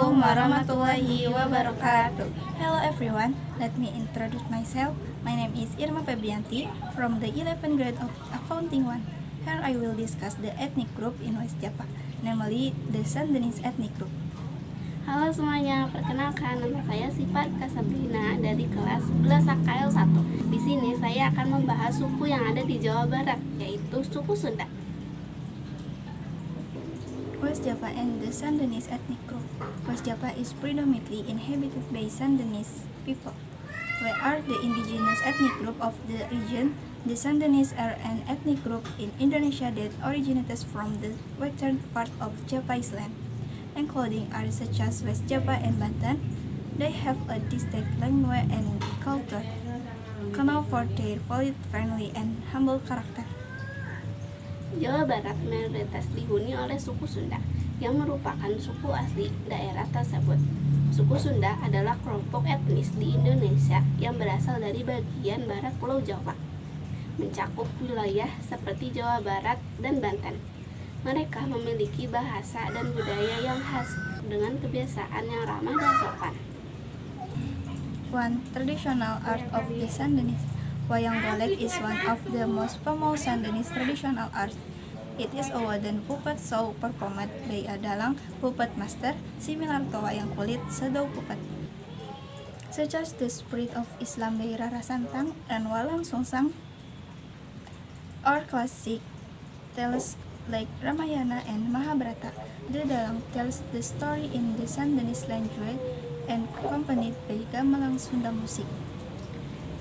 Assalamualaikum warahmatullahi wabarakatuh. Hello everyone, let me introduce myself. My name is Irma Febrianti from the 11th grade of Accounting 1. Here I will discuss the ethnic group in West Java, namely the Sundanese ethnic group. Halo semuanya, perkenalkan nama saya Sifat Kasabrina dari kelas 11 AKL 1. Di sini saya akan membahas suku yang ada di Jawa Barat, yaitu suku Sunda. West Java and the Sundanese ethnic group. West Java is predominantly inhabited by Sundanese people. They are the indigenous ethnic group of the region. The Sundanese are an ethnic group in Indonesia that originates from the western part of Javai's land, including areas such as West Java and Banten. They have a distinct language and culture, known for their polite, friendly, and humble character. Jawa Barat mayoritas dihuni oleh suku Sunda, yang merupakan suku asli daerah tersebut. Suku Sunda adalah kelompok etnis di Indonesia yang berasal dari bagian barat Pulau Jawa, mencakup wilayah seperti Jawa Barat dan Banten. Mereka memiliki bahasa dan budaya yang khas dengan kebiasaan yang ramah dan sopan. One traditional art of the Sundanese, wayang golek, is one of the most famous Sundanese traditional arts. It is a wooden puppet show performed by a dalang puppet master, similar to wayang kulit shadow puppet, such as the Spirit of Islam by Rara Santang and Walang Sungsang, or classic tales like Ramayana and Mahabharata. The dalang tells the story in the Sundanese language and accompanied by gamelan Sunda music.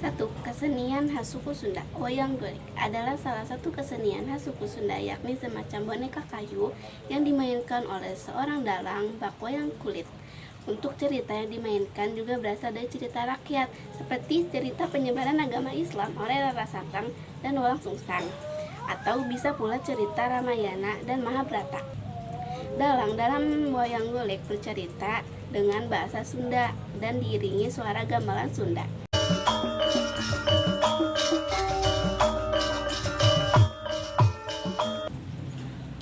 1. Kesenian khas suku Sunda. Wayang golek adalah salah satu kesenian khas suku Sunda, yakni semacam boneka kayu yang dimainkan oleh seorang dalang bak wayang kulit. Untuk cerita yang dimainkan juga berasal dari cerita rakyat, seperti cerita penyebaran agama Islam oleh Rara Santang dan Walang Sungsang, atau bisa pula cerita Ramayana dan Mahabharata. Dalang dalam wayang golek bercerita dengan bahasa Sunda dan diiringi suara gamelan Sunda.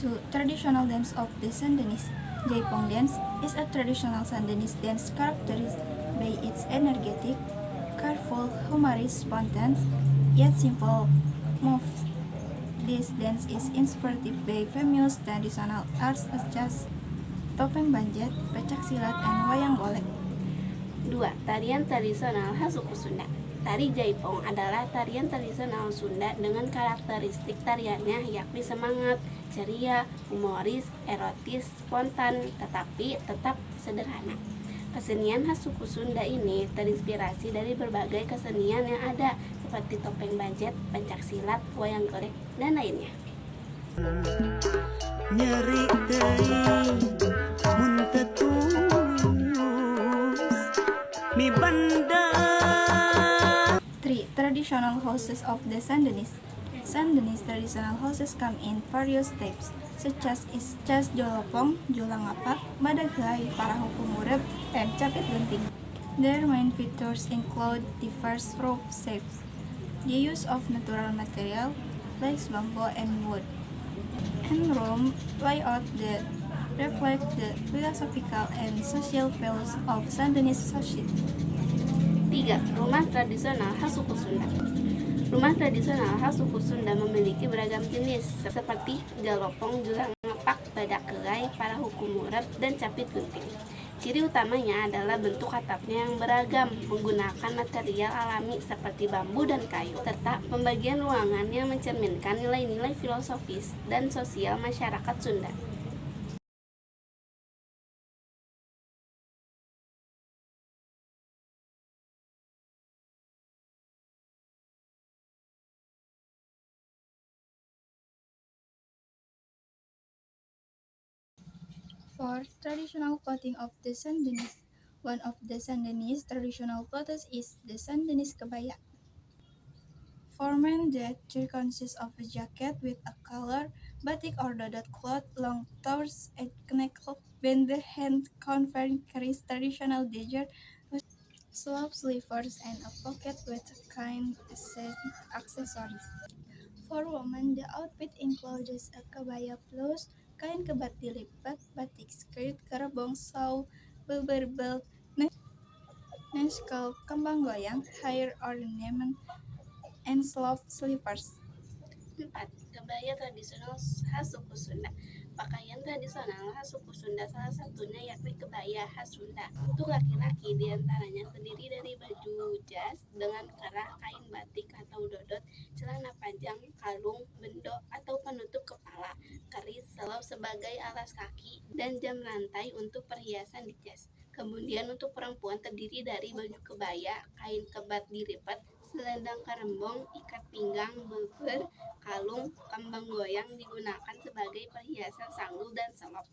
Two traditional dance of the Sundanese. Jaipong dance is a traditional Sundanese dance characterized by its energetic, colorful, humorous, spontaneous, yet simple moves. This dance is inspired by famous traditional arts such as topeng banjet, pecak silat, and wayang golek. 2. Tarian tradisional khas suku Sunda. Tari Jaipong adalah tarian tradisional Sunda dengan karakteristik tariannya yakni semangat, ceria, humoris, erotis, spontan, tetapi tetap sederhana. Kesenian khas suku Sunda ini terinspirasi dari berbagai kesenian yang ada seperti topeng banjet, pencak silat, wayang golek, dan lainnya. Nyeri teuing mun teu tulus mi banda. 3. Traditional houses of the Sundanese. Sundanese traditional houses come in various types, such as Jolopong, Jolangapak, Badagai, Parahuku Murep, and Capit Genting. Their main features include diverse roof shapes, the use of natural material like bamboo and wood, and room layout that reflect the philosophical and social values of Sundanese society. 3. Rumah tradisional khas suku Sunda. Rumah tradisional khas suku Sunda memiliki beragam jenis seperti Jalopong, Jolangapak, Badakelai, Parahuku Murep, dan Capit Gunting. Ciri utamanya adalah bentuk atapnya yang beragam, menggunakan material alami seperti bambu dan kayu, serta pembagian ruangan yang mencerminkan nilai-nilai filosofis dan sosial masyarakat Sunda. For traditional clothing of the Sundanese, one of the Sundanese traditional clothes is the Sundanese kebaya. For men, that consists of a jacket with a collar, batik or dodot cloth, long tours, a neckcloth, band the hand, convert carries traditional dagger, slop sleevers, and a pocket with kind accessories. For women, the outfit includes a kebaya plus, kain kebat dilipat, batik skirt, kerbong shawl, Wilbur Belt, Nashkel, kembang goyang, hair ornament, and slope slippers. 4. Kebaya tradisional khas suku Sunda. Pakaian tradisional khas suku Sunda salah satunya yakni kebaya khas Sunda. Untuk laki-laki diantaranya terdiri dari baju jas dengan kerah, kain batik atau dodot, celana panjang, kalung, bendo atau penutup kepala, keris, selop sebagai alas kaki, dan jam rantai untuk perhiasan di jas. Kemudian untuk perempuan terdiri dari baju kebaya, kain kebat dilipat, selendang karembong, ikat pinggang, beber, kalung, kembang goyang digunakan sebagai perhiasan sanggul dan selop.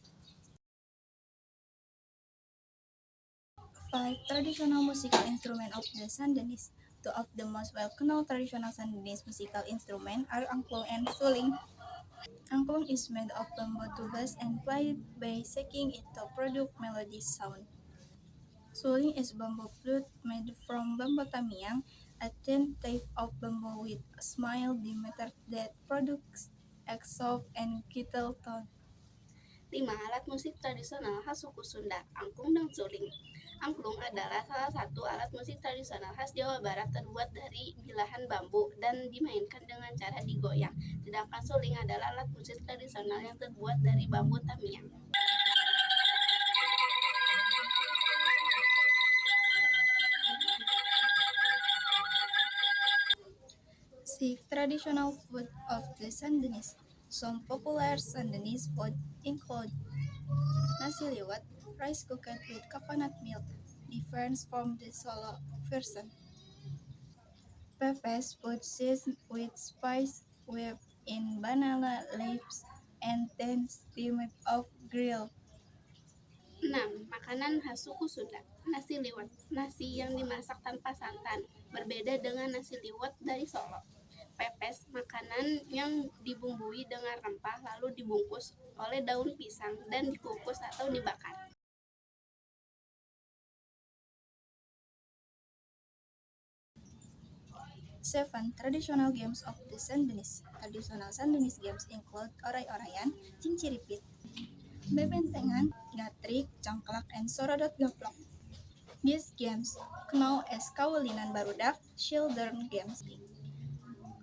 5. Traditional musical instrument of the Sundanese. Two of the most well-known traditional Sundanese musical instruments are angklung and suling. Angklung is made of bamboo tubes and played by shaking it to produce melodious sound. Suling is bamboo flute made from bamboo tamiang, a thin type of bamboo with a small diameter that produces a soft and gentle tone. 5. Alat musik tradisional khas suku Sunda, angklung dan suling. Angklung adalah salah satu alat musik tradisional khas Jawa Barat terbuat dari bilahan bambu dan dimainkan dengan cara digoyang. Sedangkan suling adalah alat musik tradisional yang terbuat dari bambu tamiang. 6. Traditional food of the Sundanese. Some popular Sundanese food include nasi liwet, rice cooked with coconut milk, different from the Solo version. Pepes, food seasoned with spice, wrapped in banana leaves, and then steamed off grill. 6. Makanan khas suku Sunda. Nasi liwet, nasi yang dimasak tanpa santan, berbeda dengan nasi liwet dari Solo. Pepes, makanan yang dibumbui dengan rempah lalu dibungkus oleh daun pisang dan dikukus atau dibakar. 7. Traditional games of the Sundanese. Traditional Sundanese games include oray-orayan, cinciripit, bebentengan, gatrik, congklak, and sorodot gaplok. These games, known as Kaulinan Barudak, children games,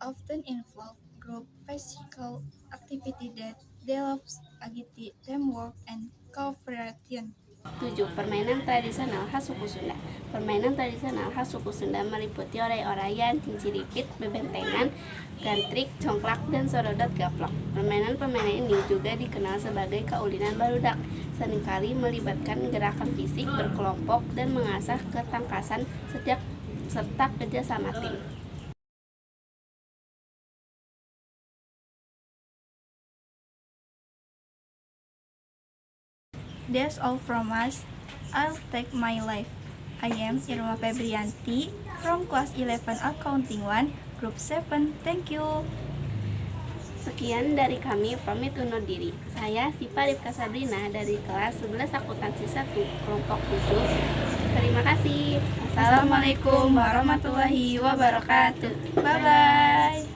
often involve group physical activity that develops agility, teamwork, and cooperation. 7. Permainan tradisional khas suku Sunda. Permainan tradisional khas suku Sunda meliputi oray-orayan, cinciripit, bebentengan, gantrik, congklak, dan sorodot gaplok. Permainan-permainan ini juga dikenal sebagai kaulinan barudak, seringkali melibatkan gerakan fisik berkelompok dan mengasah ketangkasan serta kerjasama tim. That's all from us. I'll take my life. I am Irma Febrianti from class 11 Accounting 1, Group 7. Thank you. Sekian dari kami, pamit undur diri. Saya Sipa Rifka Sabrina dari kelas 11 Akuntansi 1, kelompok 7. Terima kasih. Assalamualaikum warahmatullahi wabarakatuh. Bye-bye.